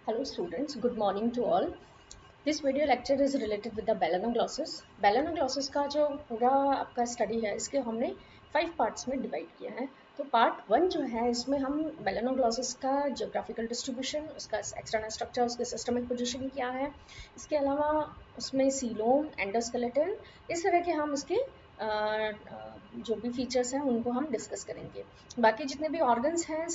Hello students, good morning to all. This video lecture is related with the Balanoglossus. Balanoglossus का जो पूरा आपका study है इसके हमने 5 पार्ट्स में डिवाइड किया है. तो पार्ट 1 जो है इसमें हम Balanoglossus का जियोग्राफिकल डिस्ट्रीब्यूशन, उसका एक्सटर्नल स्ट्रक्चर, उसके सिस्टमिक पोजीशन क्या है, इसके अलावा उसमें सीलोम, एंडोस्केलेटन, इस तरह के हम इसके जो भी फीचर्स हैं उनको हम डिस्कस करेंगे. बाकी जितने भी ऑर्गन्स हैं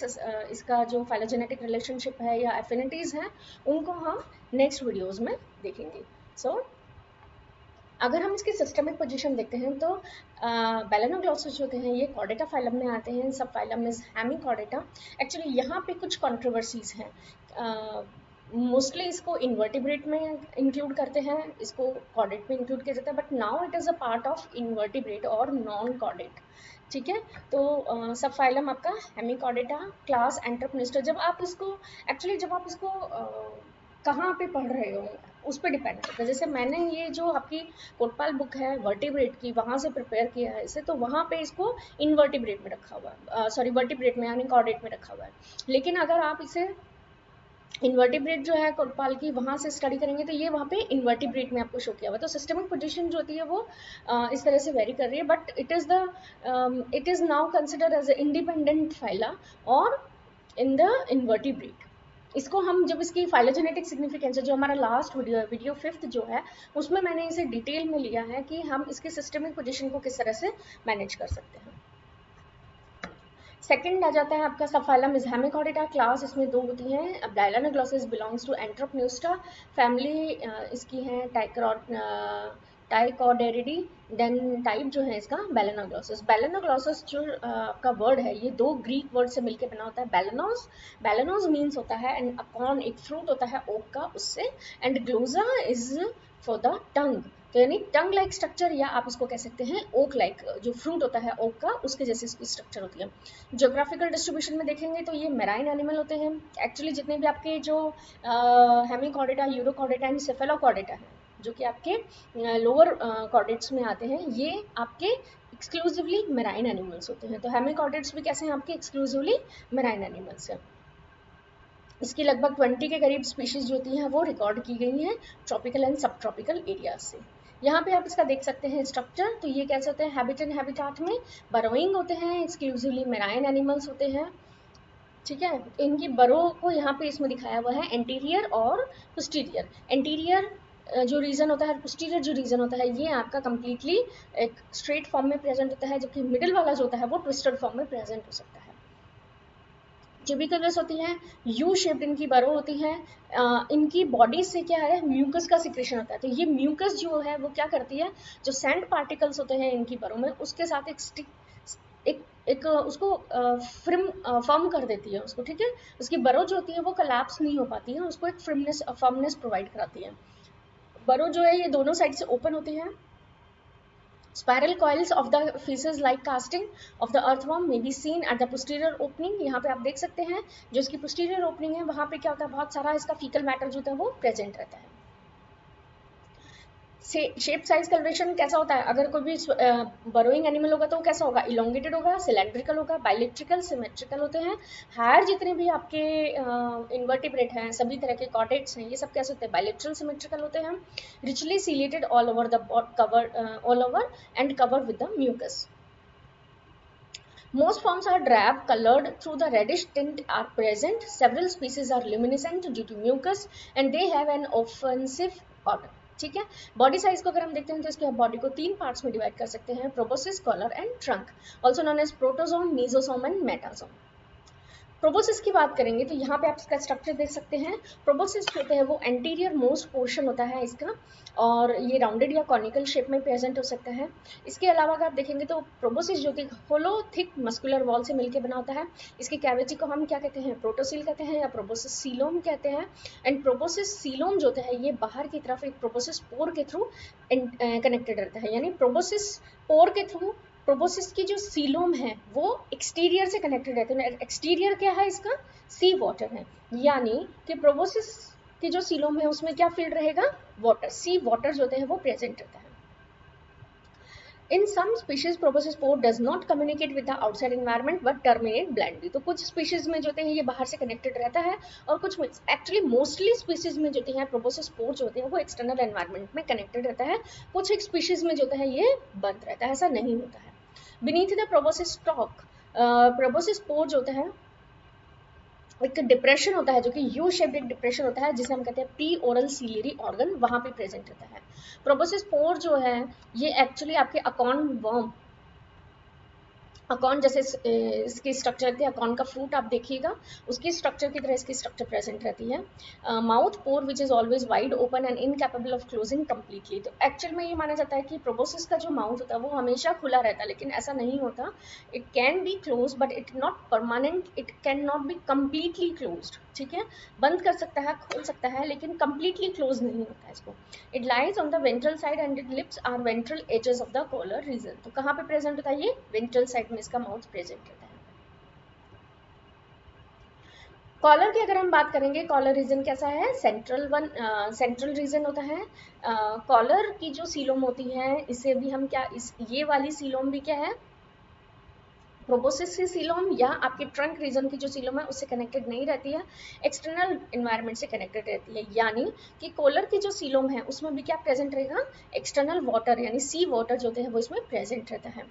इसका जो फाइलोजेनेटिक रिलेशनशिप है या एफिनिटीज़ हैं उनको हम नेक्स्ट वीडियोस में देखेंगे. सो अगर हम इसकी सिस्टमिक पोजीशन देखते हैं तो बैलेनोग्लॉसस जो होते हैं ये कॉर्डेटा फाइलम में आते हैं. सब फाइलम इज हेमिकॉर्डेटा. एक्चुअली यहाँ पे कुछ कंट्रोवर्सीज हैं. मोस्टली इसको इन्वर्टिब्रेट में इंक्लूड करते हैं, इसको कॉर्डेट में इंक्लूड किया जाता है, but now it is a part of invertebrate और नॉन कॉर्डेट. ठीक है, तो सब फाइलम आपका हेमिकॉर्डेटा. क्लास एंटरप्निस्टर. जब आप इसको कहाँ पे पढ़ रहे हो उस पर डिपेंड करता है. जैसे मैंने ये जो आपकी कोटपाल बुक है वर्टिब्रेट की, वहाँ से प्रिपेयर किया है इसे, तो वहाँ पे इसको इनवर्टिब्रेट में रखा हुआ है, सॉरी वर्टिब्रेट में यानी कॉर्डेट में रखा हुआ है. लेकिन अगर आप इसे इन्वर्टिब्रेट जो है कोटपाल की वहाँ से स्टडी करेंगे तो ये वहाँ पे इन्वर्टिब्रेट में आपको शो किया हुआ है. तो सिस्टमिक पोजीशन जो होती है वो इस तरह से वेरी कर रही है, but it is now considered as independent phyla और इन द इन्वर्टिब्रेट. इसको हम जब इसकी फाइलोजेनेटिक सिग्निफिकेंस है, जो हमारा लास्ट वीडियो 5th जो है उसमें मैंने इसे डिटेल में लिया है कि हम इसके सिस्टमिक पोजीशन को किस तरह से मैनेज कर सकते हैं. सेकंड आ जाता है आपका सबफाइलम इज हेमिकॉर्डेटा. क्लास इसमें 2 होती हैं. अब डायलानोग्लॉसस बिलोंग्स टू एंट्रोपन्यूस्टा. फैमिली इसकी है टाइकॉडेरिडी. देन टाइप जो है इसका बैलेनोग्लॉसस. बैलेनोग्लॉसस जो आपका वर्ड है ये 2 ग्रीक वर्ड से मिलकर बना होता है. बैलेनोस, बैलेनोस मीन्स होता है एंड अपॉन, एक फ्रूट होता है ओक का, उससे. And glossa is for the tongue. तो यानी टंग लाइक स्ट्रक्चर, या आप इसको कह सकते हैं ओक लाइक, जो फ्रूट होता है ओक का उसके जैसे इसकी स्ट्रक्चर होती है. ज्योग्राफिकल डिस्ट्रीब्यूशन में देखेंगे तो ये मेराइन एनिमल होते हैं. एक्चुअली जितने भी आपके जो हेमिकॉर्डेटा, यूरोकॉर्डेटा एंड सेफेलोकॉर्डेटा हैं जो कि आपके लोअर कॉर्डेट्स में आते हैं, ये आपके एक्सक्लूसिवली मेराइन एनिमल्स होते हैं. तो हेमिकॉर्डेट्स भी कैसे हैं आपके एक्सक्लूसिवली मेराइन एनिमल्स हैं. इसकी लगभग 20 के करीब स्पीशीज जो होती हैं वो रिकॉर्ड की गई हैं ट्रॉपिकल एंड सब ट्रॉपिकल एरियाज से. यहाँ पे आप इसका देख सकते हैं स्ट्रक्चर. तो ये कैसे होते हैं हैबिट एंड हैबिटाट में बरोइंग होते हैं, एक्सक्लूसिवली मेराइन एनिमल्स होते हैं. ठीक है, इनकी बरो को यहाँ पे इसमें दिखाया हुआ है एंटीरियर और पोस्टीरियर. एंटीरियर जो रीजन होता है, पोस्टीरियर जो रीजन होता है ये आपका कंप्लीटली एक स्ट्रेट फॉर्म में प्रेजेंट होता है, जबकि मिडिल वाला जो होता है वो ट्विस्टेड फॉर्म में प्रेजेंट हो सकता है. ट्यूबिकल्स होती हैं, यू शेप्ड इनकी बरो होती हैं. इनकी बॉडी से क्या है, म्यूकस का सिक्रेशन होता है. तो ये म्यूकस जो है वो क्या करती है, जो सैंड पार्टिकल्स होते हैं इनकी बरो में उसके साथ एक स्टिक, एक उसको फर्म कर देती है उसको. ठीक है, उसकी बरो जो होती है वो कोलैप्स नहीं हो पाती है, उसको एक फर्मनेस प्रोवाइड कराती है. बरो जो है ये दोनों साइड से ओपन होती है. Spiral coils of the feces like casting of the earthworm may be seen at the posterior opening. यहाँ पे आप देख सकते हैं जो इसकी posterior opening है वहाँ पे क्या होता है, बहुत सारा इसका fecal matter जो होता है वो present रहता है. शेप साइज कलरेशन कैसा होता है, अगर कोई भी बरोइंग एनिमल होगा तो वो कैसा होगा, इलोंगेटेड होगा, सिलेंड्रिकल होगा, बाइलेक्ट्रिकल, सिमेट्रिकल होते हैं. हायर जितने भी आपके इन्वर्टिब्रेट हैं, सभी तरह के कॉर्डेट्स हैं, ये सब कैसे होते हैं, बाइलेक्ट्रल, सिमेट्रिकल होते हैं. Richly ciliated all over the cover, all over and covered with the mucus. Most forms are drab colored through the reddish tint are present. Several species are luminescent due to mucus and they have an offensive odor. ठीक है, body size को अगर हम देखते हैं तो इसके body को 3 पार्ट्स में डिवाइड कर सकते हैं, proboscis, collar and trunk, also known as protosome, mesosome and metasome. Proboscis की बात करेंगे तो यहाँ पे आप इसका स्ट्रक्चर देख सकते हैं. प्रोबोसिस होते हैं वो एंटीरियर मोस्ट पोर्शन होता है इसका, और ये राउंडेड या कॉनिकल शेप में प्रेजेंट हो सकता है. इसके अलावा अगर आप देखेंगे तो प्रोबोसिस जो कि होलो थिक मस्कुलर वॉल से मिलकर बना होता है. इसकी कैविटी को हम क्या कहते हैं, प्रोटोसील कहते हैं या प्रोबोसिस सीलोम कहते हैं. एंड प्रोबोसिस सीलोम जो होता है ये बाहर की तरफ एक प्रोबोसिस पोर के थ्रू कनेक्टेड रहता है. यानी प्रोबोसिस पोर के थ्रू प्रोबोसिस की जो सीलोम है वो एक्सटीरियर से कनेक्टेड रहते हैं. एक्सटीरियर क्या है इसका, सी वाटर है, यानी कि प्रोबोसिस की जो सीलोम है उसमें क्या फील्ड रहेगा, वाटर. सी वाटर जो होते हैं वो प्रेजेंट रहता है. In some species proboscis pore does not communicate with the outside environment but terminate blindly. तो कुछ स्पीशीज में जो होते हैं ये बाहर से कनेक्टेड रहता है, और कुछ में एक्चुअली मोस्टली स्पीशीज में जो होते हैं प्रोबोसिस पोर जो होते हैं वो एक्सटर्नल एनवायरनमेंट में कनेक्टेड रहता है। कुछ एक स्पीशीज में जो होता है ये बंद रहता है, ऐसा नहीं होता है। Beneath the proboscis stalk, proboscis pore जो होता है एक डिप्रेशन होता है जो कि यू शेप्ड एक डिप्रेशन होता है जिसे हम कहते हैं प्री ओरल सीलियरी ऑर्गन, वहां पे प्रेजेंट रहता है। प्रोबोसिस पोर जो है ये एक्चुअली आपके अकॉन वर्म, अकॉन जैसे इसकी स्ट्रक्चर थी, अकॉन का फ्रूट आप देखिएगा उसकी स्ट्रक्चर की तरह इसकी स्ट्रक्चर प्रेजेंट रहती है। Mouth pore which is always wide open and incapable of closing completely. तो एक्चुअल में ये माना जाता है कि प्रोबोसिस का जो माउथ होता है वो हमेशा खुला रहता है, लेकिन ऐसा नहीं होता। It can be close but it not permanent, it can not be completely closed. ठीक है, बंद कर सकता है, खोल सकता है, लेकिन कंप्लीटली क्लोज नहीं होता है इसको। It lies on the ventral side and it lips are ventral edges of the collar region. तो कहाँ पे प्रेजेंट होता है ये? वेंट्रल साइड में इसका माउथ प्रेजेंट रहता है। कॉलर की अगर हम बात करेंगे, कॉलर रीजन कैसा है? सेंट्रल रीजन होता है। कॉलर की जो सीलोम होती है इसे भी हम क्या, ये वाली सीलोम भी क्या है? प्रोबोसिस की सीलोम या आपके ट्रंक रीजन की जो सीलोम है उससे कनेक्टेड नहीं रहती है, एक्सटर्नल एनवायरनमेंट से कनेक्टेड रहती है। यानी कि कॉलर की जो सीलोम है उसमें भी क्या प्रेजेंट रहेगा? एक्सटर्नल वाटर यानी सी वाटर जो होते हैं वो इसमें प्रेजेंट रहता है।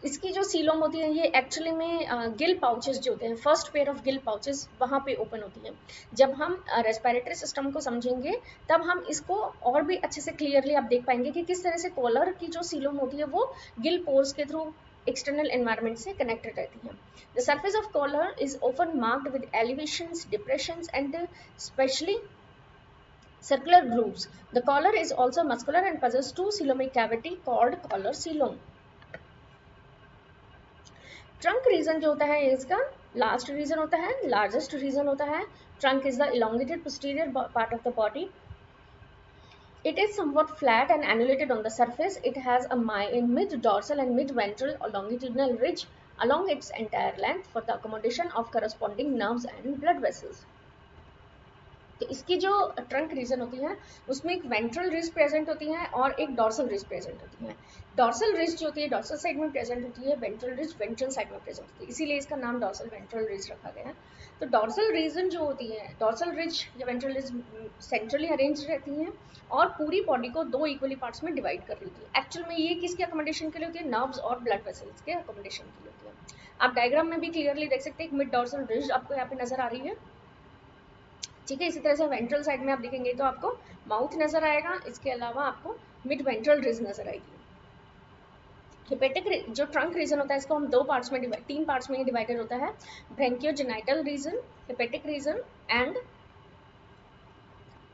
इसकी जो सीलोम होती है ये एक्चुअली में गिल पाउचेस जो होते हैं, first pair of gill pouches वहाँ पे ओपन होती है। जब हम रेस्पिरेटरी सिस्टम को समझेंगे तब हम इसको और भी अच्छे से क्लियरली आप देख पाएंगे कि किस तरह से कॉलर की जो सीलोम होती है वो गिल पोर्स के थ्रू एक्सटर्नल एनवायरनमेंट से कनेक्टेड रहती है। The surface of collar is often marked with elevations, depressions and specially circular grooves. The collar is also muscular and possesses two coelomic cavity called collar coelom. Trunk reason जो होता है इसका last reason होता है, largest reason होता है। Trunk is the elongated posterior part of the body. It is somewhat flat and annulated on the surface. It has a mid dorsal and mid ventral longitudinal ridge along its entire length for the accommodation of corresponding nerves and blood vessels. तो इसकी जो trunk reason होती है उसमें एक ventral ridge present होती है और एक डॉर्सल रिज प्रेजेंट होती है। डॉर्सल रिज जो होती है डॉर्सल साइड में प्रेजेंट होती है, वेंट्रल रिज वेंट्रल साइड में प्रेजेंट होती है, इसीलिए इसका नाम डॉर्सल वेंट्रल रिज रखा गया है। तो डॉर्सल रीजन जो होती है, डॉर्सल रिज या वेंट्रल रिज सेंट्रली अरेंज रहती हैं और पूरी बॉडी को दो इक्वली पार्ट्स में डिवाइड कर रही होती है। एक्चुअल में ये किसके अकोमोडेशन के लिए होती है? नर्व्स और ब्लड वेसल्स के अकोमोडेशन के लिए होती है। आप डायग्राम में भी क्लियरली देख सकते हैं, एक मिड डॉर्सल रिज आपको यहाँ पे नजर आ रही है। ठीक है, इसी तरह से वेंट्रल साइड में आप देखेंगे तो आपको माउथ नजर आएगा, इसके अलावा आपको मिड वेंट्रल रिज नजर आएगी। हिपेटिक जो ट्रंक रीजन होता है इसको हम तीन पार्ट्स में डिवाइडेड होता है, branchiogenital region, hepatic region and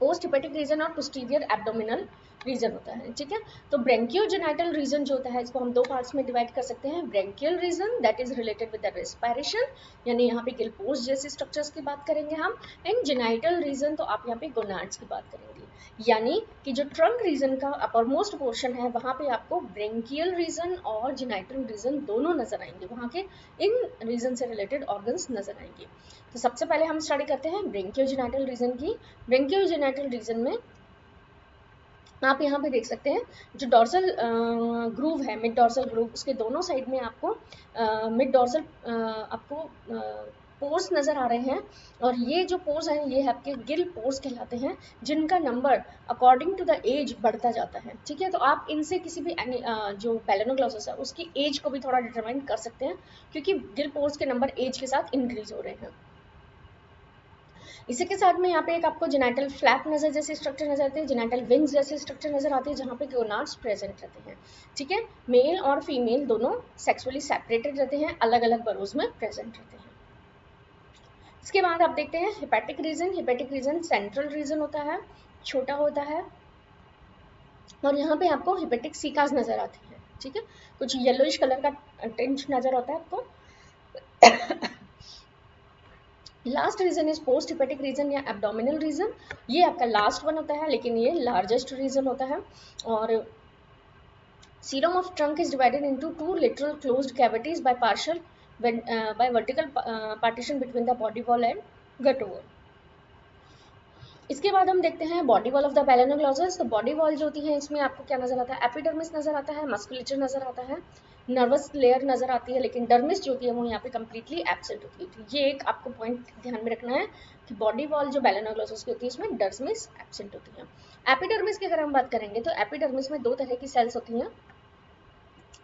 post hepatic region और पोस्टीरियर एब्डोमिनल रीजन होता है। ठीक है, तो ब्रेंकियोजेनाइटल रीजन जो होता है इसको हम दो पार्ट्स में डिवाइड कर सकते हैं। Branchial region that is related with the respiration, यानी यहाँ पे गिलपोर्स जैसे स्ट्रक्चर्स की बात करेंगे हम, एंड जेनाइटल रीजन तो आप यहाँ पे गोनाड्स की बात करेंगे। यानी कि जो ट्रंक रीजन का अपर मोस्ट पोर्शन है वहाँ पे आपको ब्रेंकियल रीजन और जेनाइटल रीजन दोनों नजर आएंगे, वहाँ के इन रीजन से रिलेटेड ऑर्गन्स नजर आएंगे। तो सबसे पहले हम स्टडी करते हैं ब्रेंकियोजेनाइटल रीजन की। ब्रेंकियोजेनाइटल रीजन में आप यहाँ पे देख सकते हैं जो डॉर्सल ग्रूव है, मिड डॉर्सल ग्रूव, उसके दोनों साइड में आपको मिड डॉर्सल आपको पोर्स नजर आ रहे हैं, और ये जो पोर्स हैं ये आपके गिल पोर्स कहलाते हैं, जिनका number according to the age बढ़ता जाता है। ठीक है, तो आप इनसे किसी भी जो बेलेनोग्लॉसस है उसकी एज को भी थोड़ा डिटरमाइन कर सकते हैं, क्योंकि गिल पोर्स के नंबर एज के साथ इंक्रीज हो रहे हैं। इसी के साथ में यहाँ पे एक आपको जेनाइटल फ्लैप नजर जैसे स्ट्रक्चर नजर आते हैं, जेनाइटल विंग्स जैसे स्ट्रक्चर नजर आते हैं जहाँ पे गोनाड्स प्रेजेंट रहते हैं। ठीक है, मेल और फीमेल दोनों सेक्सुअली सेपरेटेड रहते हैं, अलग अलग बरोज में प्रेजेंट रहते हैं। इसके बाद आप देखते हैं hepatic region. Hepatic region central region होता है, छोटा होता है, और यहाँ पे आपको हिपेटिक सीकास नजर आती है। ठीक है, कुछ येलोइश कलर का टिंच नजर आता है आपको। Last region is post hepatic region या एब्डोमिनल रीजन। ये आपका लास्ट वन होता है, लेकिन ये लार्जेस्ट रीजन होता है। और serum of trunk is divided into two literal closed cavities by partial by vertical partition between the body wall and gut wall. इसके बाद हम देखते हैं body wall of the Balanoglossus. तो बॉडी वॉल जो होती है इसमें आपको क्या नजर आता है, एपिडर्मिस नजर आता है, मस्कुलेचर नजर आता है, नर्वस लेयर नजर आती है, लेकिन डर्मिस जो होती है वो यहाँ पे कंप्लीटली एब्सेंट होती है। तो ये एक आपको पॉइंट ध्यान में रखना है कि बॉडी वॉल जो बैलेनोग्लॉसस की होती है इसमें डर्मिस एब्सेंट होती है। एपिडर्मिस की अगर हम बात करेंगे तो एपिडर्मिस में दो तरह की सेल्स होती हैं,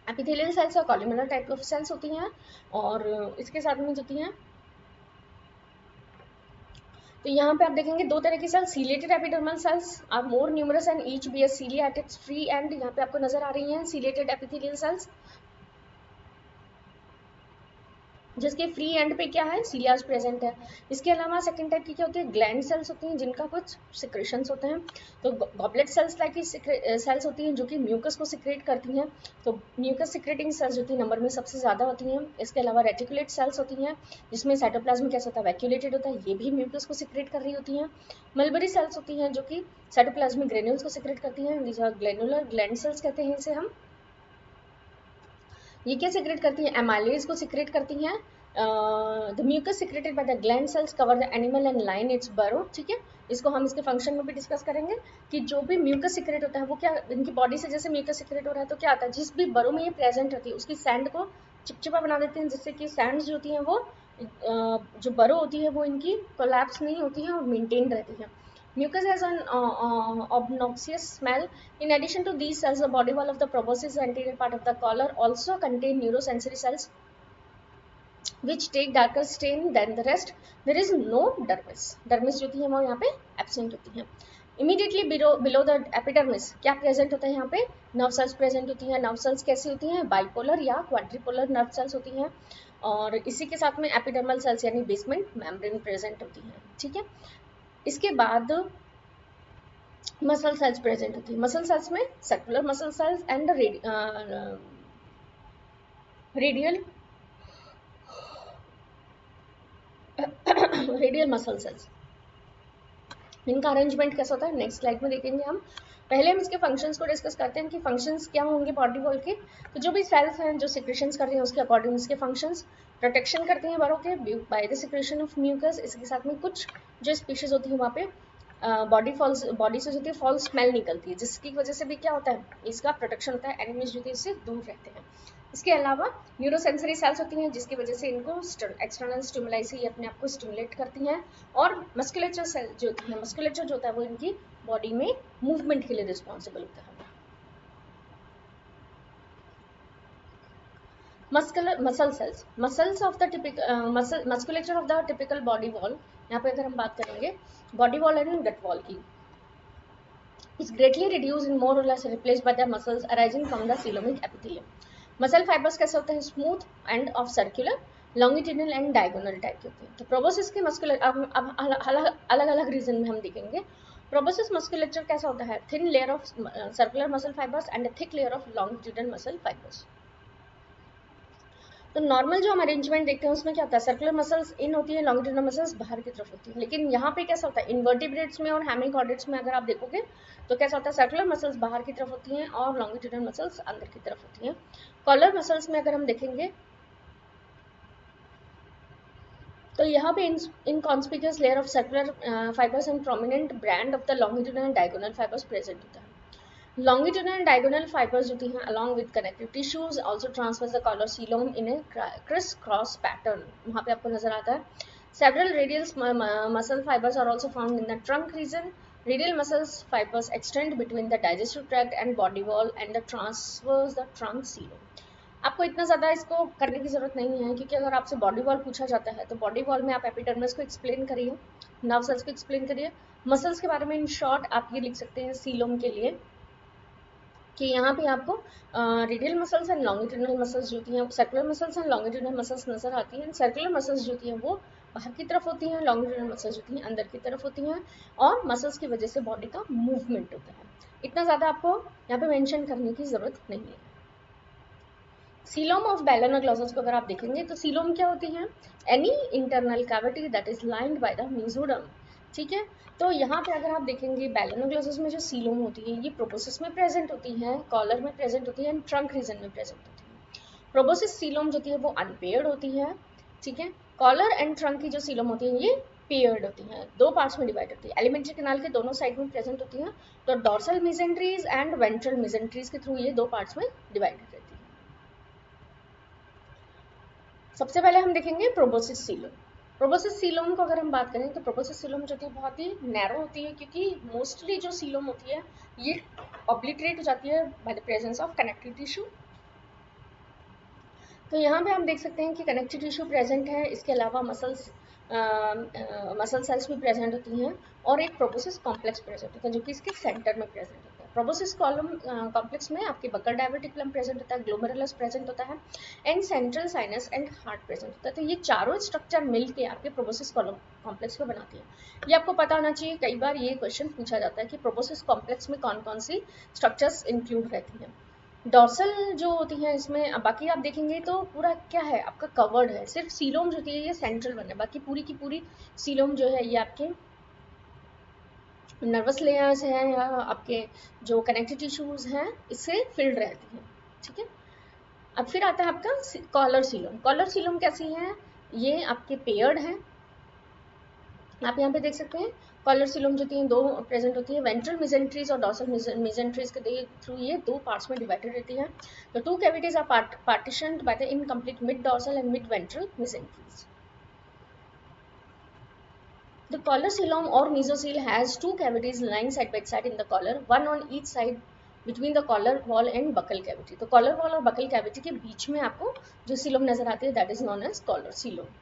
एपिथेलियल सेल्स और कॉलमनर टाइप ऑफ सेल्स होती हैं, और इसके साथ में जो होती हैं, तो यहाँ पे आप देखेंगे दो तरह की cells, ciliated epidermal cells are more numerous and each bears cilia at its free end. यहाँ पे आपको नजर आ रही हैं सीलेटेड एपिथेलियल सेल्स, जिसके फ्री एंड पे क्या है, सीलियास प्रेजेंट है। इसके अलावा सेकंड टाइप की क्या होती है, ग्लैंड सेल्स होती हैं जिनका कुछ सिक्रेशंस होते हैं। तो गॉबलेट सेल्स टाइप की सेल्स होती हैं जो कि म्यूकस को सिक्रेट करती हैं। तो म्यूकस सिक्रेटिंग सेल्स जो कि नंबर में सबसे ज़्यादा होती हैं। इसके अलावा रेटिकुलेट सेल्स होती हैं जिसमें साइटोप्लाज्म कैसा होता है, वैक्यूलेटेड होता है, ये भी म्यूकस को सिक्रेट कर रही होती हैं। मलबरी सेल्स होती हैं जो कि साइटोप्लाज्मिक ग्रेन्यूल्स को सिक्रेट करती हैं, दीज आर ग्लैनुलर ग्लैंड सेल्स कहते हैं इसे हम। ये क्या सिक्रेट करती हैं, एमाइलेज को सिक्रेट करती हैं। The mucus secreted by the gland cells cover the animal and line its burrow. ठीक है, इसको हम इसके फंक्शन में भी डिस्कस करेंगे कि जो भी म्यूकस सिक्रेट होता है वो क्या, इनकी बॉडी से जैसे म्यूकस सिक्रेट हो रहा है तो क्या आता है, जिस भी बरो में ये प्रेजेंट रहती है उसकी सैंड को चिपचिपा बना देते हैं, जिससे कि सैंड्स जो होती हैं वो जो बरो होती है वो इनकी कोलैप्स नहीं होती है और मेंटेन रहती है। Mucus has an obnoxious smell. In addition to these cells, the body wall of the proboscis, the anterior part of the collar, also contain neurosensory cells which take darker stain than the rest. There is no dermis. Dermis जो होती है वो यहाँ पे absent होती है. Immediately below the epidermis क्या present होता है यहाँ पे, nerve cells present होती हैं. nerve cells कैसी होती हैं, bipolar या quadripolar nerve cells होती हैं, और इसी के साथ में epidermal cells यानी basement membrane present होती हैं. ठीक है, इसके बाद मसल सेल्स प्रेजेंट होती है. मसल सेल्स में circular muscle cells and radial muscle cells, इनका अरेंजमेंट कैसा होता है नेक्स्ट स्लाइड में देखेंगे हम. पहले हम इसके फंक्शंस को डिस्कस करते हैं कि फंक्शंस क्या होंगे बॉडी वॉल के. तो जो भी सेल्स हैं जो सिक्रेशंस कर रही हैं उसके अकॉर्डिंग इसके फंक्शंस, प्रोटेक्शन करती हैं बरों के by the secretion of mucus. इसके साथ में कुछ जो स्पीशीज होती है वहाँ पे बॉडी से होती है फॉल स्मेल निकलती है, जिसकी वजह से भी क्या होता है, इसका प्रोटेक्शन होता है, एनिमीज जो होती है इससे दूर रहते हैं. इसके अलावा न्यूरोसेंसरी सेल्स होती हैं जिसकी वजह से इनको एक्सटर्नल स्टिमुलाई से ये अपने आप को स्टिमुलेट करती हैं. और मस्कुलेचर सेल जो होती है, मस्कुलेचर जो होता है वो इनकी बॉडी में मूवमेंट के लिए रिस्पॉन्सिबल होता है. Muscle cells, muscles of the typical musculature of the typical body wall. यहाँ पे अगर हम बात करेंगे body wall and gut wall की, is greatly reduced and more or less replaced by the muscles arising from the coelomic epithelium. Muscle fibres कैसे होते हैं, smooth end of circular, longitudinal and diagonal type के होते हैं. तो proboscis के muscular अब अलग अलग रीजन में हम देखेंगे. प्रोबोसिस मस्कुलेचर कैसा होता है, thin layer of circular muscle fibres and thick layer of longitudinal muscle fibres. तो नॉर्मल जो हम अरेंजमेंट देखते हैं उसमें क्या होता है, सर्कुलर मसल्स इन होती है, लॉन्गिट्यूडनल मसल्स बाहर की तरफ होती है. लेकिन यहाँ पे कैसा होता है, इनवर्टिब्रेट्स में और हेमिकॉर्डेट्स में अगर आप देखोगे तो कैसा होता है, सर्कुलर मसल्स बाहर की तरफ होती हैं और लॉन्गिट्यूडनल मसल्स अंदर की तरफ होती हैं. कॉलर मसल्स में अगर हम देखेंगे तो यहाँ पे inconspicuous layer of circular fibres and prominent band of the longitudinal and diagonal fibres present होता है. Longitudinal and diagonal fibers होती हैं along with connective tissues also transverse the collar coelom in a criss-cross pattern. वहाँ पे आपको नजर आता है. Several radial muscle fibers are also found in the trunk region. Radial muscle fibers extend between the digestive tract and body wall and the transverse the trunk coelom. आपको इतना ज़्यादा इसको करने की ज़रूरत नहीं है क्योंकि अगर आपसे बॉडी वॉल पूछा जाता है तो बॉडी वॉल में आप एपिडर्मिस को एक्सप्लेन करिए, नर्व सेल्स को एक्सप्लेन करिए, मसल्स के बारे में इन शॉर्ट आप ये लिख सकते हैं सीलोम के लिए कि यहाँ पे आपको radial muscles and longitudinal muscles जो होती हैं, circular muscles and longitudinal muscles नजर आती हैं. सर्कुलर मसल्स जो होती हैं वो बाहर की तरफ होती हैं, लॉन्गिट्यूडनल मसल्स जो होती हैं अंदर की तरफ होती हैं, और मसल्स की वजह से बॉडी का मूवमेंट होता है. इतना ज़्यादा आपको यहाँ पे मेंशन करने की ज़रूरत नहीं है. सीलोम ऑफ बैलेनोग्लॉसस को अगर आप देखेंगे तो सीलोम क्या होती है, any internal cavity that is lined by the mesoderm. ठीक है, तो यहाँ पे अगर आप देखेंगे बैलेनोग्लॉसस में जो सीलोम होती है ये प्रोबोसिस में प्रेजेंट होती है, कॉलर में प्रेजेंट होती है एंड ट्रंक रीजन में प्रेजेंट होती है. प्रोबोसिस सीलोम जो होती है वो अनपेयर्ड होती है. ठीक है, कॉलर एंड ट्रंक की जो सीलोम होती है ये पेयर्ड होती हैं, दो पार्ट्स में डिवाइड होती है, एलिमेंट्री कैनाल के दोनों साइड में प्रेजेंट होती हैं। तो डॉर्सल मेसेंट्रीज एंड वेंट्रल मेसेंट्रीज के थ्रू ये दो पार्ट्स में डिवाइडेड रहती है। सबसे पहले हम देखेंगे प्रोबोसिस सीलोम। प्रोबोसिस सीलोम को अगर हम बात करें तो प्रोबोसिस सीलोम जो होती है बहुत ही नैरो होती है, क्योंकि मोस्टली जो सीलोम होती है ये ऑब्लिटरेट हो जाती है by the presence of connective tissue. तो यहाँ पे हम देख सकते हैं कि कनेक्टिव टिश्यू प्रेजेंट है, इसके अलावा मसल सेल्स भी प्रेजेंट होती हैं, और एक प्रोबोसिस कॉम्प्लेक्स प्रेजेंट होता है जो कि इसके सेंटर में प्रेजेंट होता है। प्रोबोसिस कॉलम कॉम्प्लेक्स में आपके बकल डायवर्टिकुलम प्रेजेंट होता है, ग्लोमेरुलस प्रेजेंट होता है, and central sinus and heart present होता है। तो ये चारों स्ट्रक्चर मिलके आपके प्रोबोसिस कॉलम कॉम्प्लेक्स को बनाती है। ये आपको पता होना चाहिए, कई बार ये क्वेश्चन पूछा जाता है कि प्रोबोसिस कॉम्प्लेक्स में कौन कौन सी स्ट्रक्चर्स इंक्लूड रहती हैं। डॉर्सल जो होती है इसमें, बाकी आप देखेंगे तो पूरा क्या है आपका कवर्ड है, सिर्फ सीलोम जो होती है ये सेंट्रल वन है, बाकी पूरी की पूरी सीलोम जो है ये आपके नर्वस लेयर्स हैं या आपके जो कनेक्टिव टिश्यूज हैं इससे फिल्ड रहती हैं। ठीक है, अब फिर आता है आपका कॉलर सीलोम। कॉलर सीलोम कैसी है, ये आपके पेयर्ड है, आप यहाँ पे देख सकते हैं। कॉलर सीलोम जो तीन दो प्रेजेंट होती है, वेंट्रल मेसेंट्रीज और डॉर्सल मेसेंट्रीज के थ्रू ये दो पार्ट्स में डिवाइडेड रहती है। तो two cavities are partitioned by the incomplete mid dorsal and mid ventral mesenteries. The collar coelom or mesocoel has two cavities lying side by side in the collar, one on each side between the collar wall and buccal cavity. तो collar wall और buccal cavity के बीच में आपको जो coelom नजर आती है that is known as collar coelom.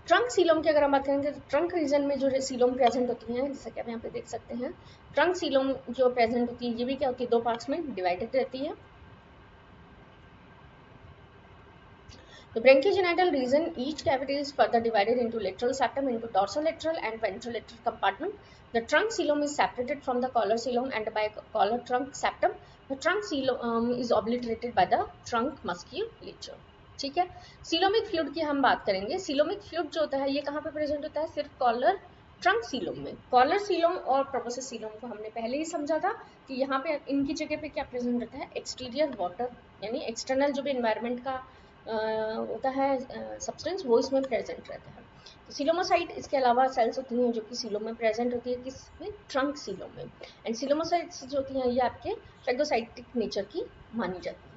Trunk coelom की अगर हम बात करेंगे तो ट्रंक रीजन में जो सीलोम प्रेजेंट होती हैं, जैसा कि आप यहाँ पे देख सकते हैं, ट्रंक सीलोम जो प्रेजेंट होती है ये भी क्या होती है, दो पार्ट्स में डिवाइडेड रहती है। The branchiogenital region, each cavity is further divided into lateral septum into dorsolateral and ventrolateral compartment. The trunk coelom is separated from the collar coelom and by collar trunk septum. The trunk coelom is obliterated by the trunk musculature. ठीक है, coelomic fluid की हम बात करेंगे। Coelomic fluid जो होता है ये कहाँ पे प्रेजेंट होता है, सिर्फ कॉलर ट्रंक सीलोम में। कॉलर सीलोम और प्रोबोसिस सीलोम को हमने पहले ही समझा था कि यहाँ पे इनकी जगह पे क्या प्रेजेंट होता है, एक्सटीरियर वाटर यानी एक्सटर्नल जो भी एनवायरनमेंट का होता है सब्सटेंस, वो इसमें प्रेजेंट रहता है। तो सीलोमोसाइट इसके अलावा सेल्स होती हैं जो कि सीलोम में प्रेजेंट होती है, किसमें, ट्रंक सीलोम में। एंड सीलोमोसाइट्स जो होती हैं ये आपके फेगोसाइटिक नेचर की मानी जाती है।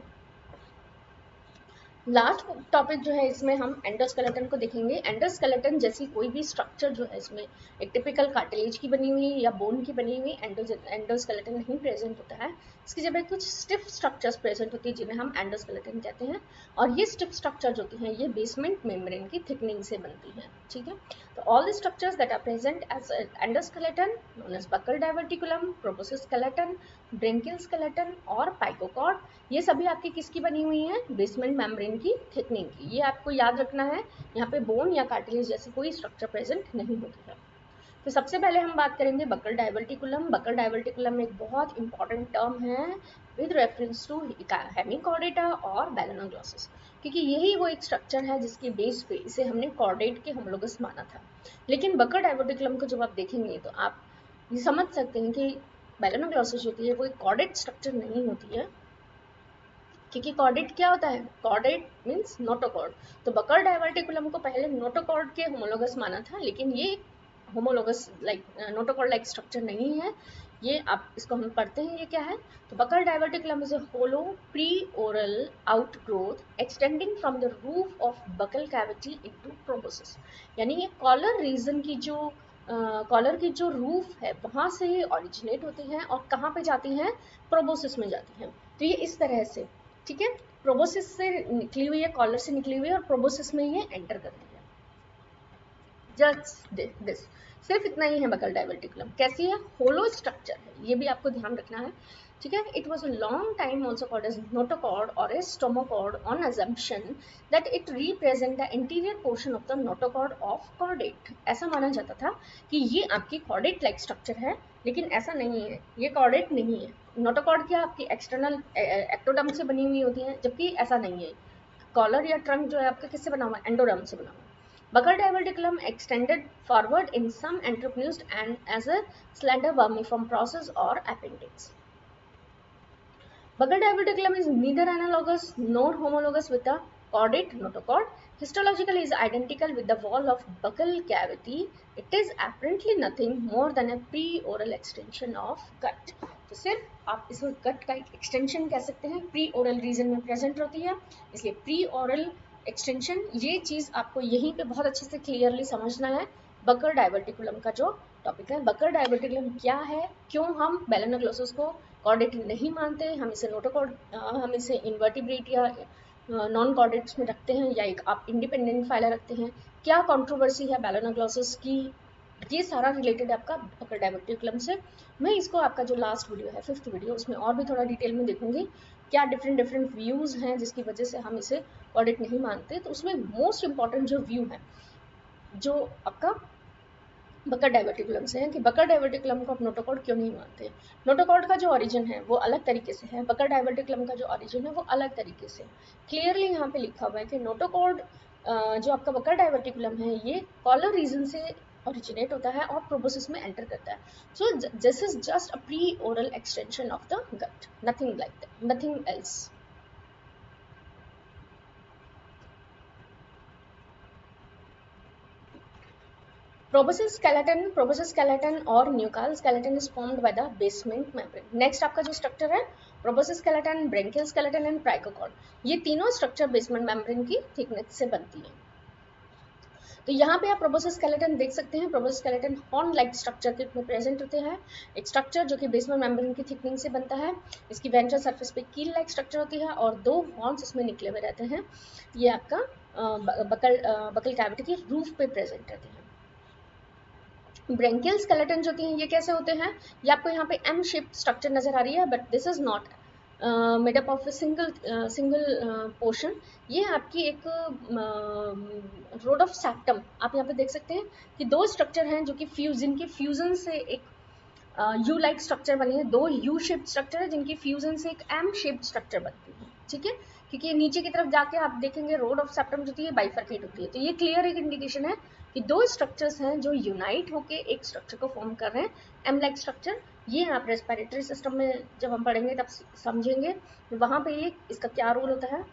लास्ट टॉपिक जो है इसमें हम एंडोस्केलेटन को देखेंगे। एंडोस्केलेटन जैसी कोई भी स्ट्रक्चर जो है इसमें एक टिपिकल कार्टिलेज की बनी हुई या बोन की बनी हुई एंडोस्केलेटन नहीं प्रेजेंट होता है, इसकी जगह कुछ स्टिफ स्ट्रक्चर्स प्रेजेंट होती है जिन्हें हम एंडोस्केलेटन कहते हैं। और ये स्टिफ स्ट्रक्चर जो होती हैं ये बेसमेंट मेम्ब्रेन की थिकनिंग से बनती हैं। ठीक है, तो all the structures that are present as endoskeleton known as buccal diverticulum, proboscis skeleton, branchial skeleton और पाइकोकॉर्ड, ये सभी आपकी किसकी बनी हुई है, बेसमेंट मेम्ब्रेन की थिकनिंग की। ये आपको याद रखना है, यहाँ पे बोन या कार्टिलेज जैसी कोई स्ट्रक्चर प्रेजेंट नहीं होती है। तो सबसे पहले हम बात करेंगे बकल डायवर्टिकुलम। बकल डायवर्टिकुलम एक बहुत इंपॉर्टेंट टर्म है विद रेफरेंस टू हेमिकॉर्डेटा और बैलेनोग्लॉसस, क्योंकि यही वो एक स्ट्रक्चर है जिसके बेस पे इसे हमने कॉर्डेट के होमोलोगस माना था। लेकिन बकल डायवर्टिकुलम को जब आप देखेंगे तो आप ये समझ सकते हैं कि बैलेनोग्लॉसस होती है वो एक कॉर्डेट स्ट्रक्चर नहीं होती है, क्योंकि कॉर्डेट क्या होता है, कॉर्डेट मीन्स नोटोकॉर्ड। तो बकल डायवर्टिकुलम को पहले नोटोकॉर्ड के होमोलोगस माना था, लेकिन ये homologous like notochord like structure नहीं है। ये आप इसको हम पढ़ते हैं ये क्या है, तो buccal diverticulum is a hollow pre oral outgrowth extending from the roof of buccal cavity into proboscis. यानी ये कॉलर रीजन की जो कॉलर की जो रूफ है वहां से ये ऑरिजिनेट होती हैं और कहाँ पे जाती हैं, प्रोबोसिस में जाती हैं। तो ये इस तरह से, ठीक है, प्रोबोसिस से निकली हुई है, कॉलर से निकली हुई है और प्रोबोसिस में ये एंटर कर रही है। जस्ट दिस, सिर्फ इतना ही है बकल डायवर्टिकुलम। कैसी है, होलो स्ट्रक्चर है, ये भी आपको ध्यान रखना है। ठीक है, it was a long time also called as notochord और a stomochord on assumption that it represent the interior portion of the notochord of chordate. ऐसा माना जाता था कि ये आपकी कॉर्डेट लाइक स्ट्रक्चर है, लेकिन ऐसा नहीं है, ये कॉर्डेट नहीं है। नोटोकॉर्ड क्या आपकी एक्सटर्नल एक्टोडर्म से बनी हुई होती है, जबकि ऐसा नहीं है। कॉलर या ट्रंक जो है आपका किससे बना हुआ है, एंडोडर्म से बना हुआ है। Buccal diverticulum extended forward in some entrepreneurs and as a slender vermiform process or appendix. Buccal diverticulum is neither analogous nor homologous with the chordate notochord. Histologically is identical with the wall of buccal cavity. It is apparently nothing more than a pre-oral extension of gut. तो सिर्फ आप इसको गट का एक extension कह सकते हैं, pre oral reason में प्रेजेंट होती है, इसलिए प्री ओरल एक्सटेंशन। ये चीज आपको यहीं पे बहुत अच्छे से क्लियरली समझना है। बकर डायवर्टिकुलम का जो टॉपिक है, बकर डायवर्टिकुलम क्या है, क्यों हम बेलेनोग्लोसस को कॉर्डेट नहीं मानते, हम इसे नोटोकॉर्ड, हम इसे इन्वर्टिब्रेट या नॉन कॉर्डेट्स में रखते हैं, या एक आप इंडिपेंडेंट फाइलर रखते हैं, क्या कंट्रोवर्सी है बेलेनोग्लोसस की, ये सारा रिलेटेड है आपका बकर डायवर्टिकुलम से। मैं इसको आपका जो लास्ट वीडियो है 5th वीडियो, उसमें और भी थोड़ा डिटेल में देखूंगी क्या डिफरेंट व्यूज हैं जिसकी वजह से हम इसे कॉर्डेट नहीं मानते। तो उसमें मोस्ट इंपॉर्टेंट जो व्यू है जो आपका बकर डायवर्टिकुलम से है कि बकर डायवर्टिकुलम को आप नोटोकॉर्ड क्यों नहीं मानते। नोटोकॉर्ड का जो ओरिजिन है वो अलग तरीके से है, बकर डायवर्टिकुलम का जो ओरिजिन है वो अलग तरीके से क्लियरली यहाँ पे लिखा हुआ है कि नोटोकॉर्ड जो आपका बकर डायवर्टिकुलम है ये कॉलर रीजन से ओरिजिनेट होता है और प्रोबोसिस में एंटर करता है। So this is just a pre oral extension of the gut, nothing like that, nothing else. Proboscis skeleton और nuchal skeleton is formed by the basement membrane. Next आपका जो स्ट्रक्चर है proboscis skeleton, branchial skeleton and pricocord, ये तीनों structure basement membrane की thickness से बनती है। तो यहाँ पे आप proboscis skeleton देख सकते हैं, proboscis skeleton horn like structure के में प्रेजेंट होते हैं, एक स्ट्रक्चर जो कि बेसमेंट मेम्ब्रेन की थिकनिंग से बनता है। इसकी वेंट्रल सरफेस पे कील लाइक स्ट्रक्चर होती है और 2 हॉर्न्स इसमें निकले हुए रहते हैं। ये आपका बकल कैविटी की रूफ पे प्रेजेंट रहते हैं। ब्रेंकियल स्केलेटन जो होती हैं ये कैसे होते हैं, ये आपको यहाँ पे एम शेप स्ट्रक्चर नजर आ रही है, but this is not made up of single portion. ये आपकी एक रोड ऑफ सैप्टम आप यहाँ पे देख सकते हैं कि 2 स्ट्रक्चर हैं जो कि जिनके फ्यूजन से एक यू लाइक स्ट्रक्चर बनी है, 2 यू शेप्ड स्ट्रक्चर है जिनकी फ्यूजन से एक एम शेप्ड स्ट्रक्चर बनती है। ठीक है, क्योंकि नीचे की तरफ जाके आप देखेंगे रोड ऑफ सेप्टम जो होती है बाइफरकेट होती है। तो ये क्लियर एक इंडिकेशन है कि 2 स्ट्रक्चर्स हैं जो यूनाइट होके एक स्ट्रक्चर को फॉर्म कर रहे हैं, एम लाइक स्ट्रक्चर। ये आप रेस्पिरेटरी सिस्टम में जब हम पढ़ेंगे तब समझेंगे वहां पे ये इसका क्या रोल होता है।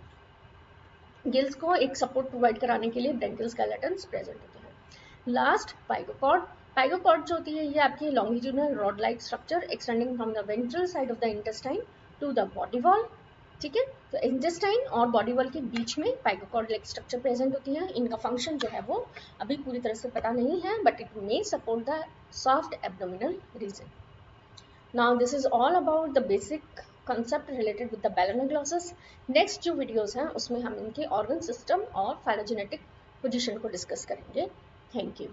गिल्स को एक सपोर्ट प्रोवाइड कराने के लिए ब्रेंकियल स्केलेटन्स प्रेजेंट होते हैं। लास्ट पाइकोकॉर्ड, पाइकोकॉर्ड जो होती है ये आपकी longitudinal rod like structure extending from the ventral side of the intestine to the body wall. ठीक है, तो इंटेस्टाइन और बॉडी वॉल के बीच में पाइकोकॉर्ड लाइक स्ट्रक्चर प्रेजेंट होती है। इनका फंक्शन जो है वो अभी पूरी तरह से पता नहीं है, but it may support the soft abdominal region. Now this is all about the basic concept related with the Balanoglossus. Next जो वीडियोस हैं उसमें हम इनके ऑर्गन सिस्टम और फाइलोजेनेटिक पोजीशन को डिस्कस करेंगे। Thank you.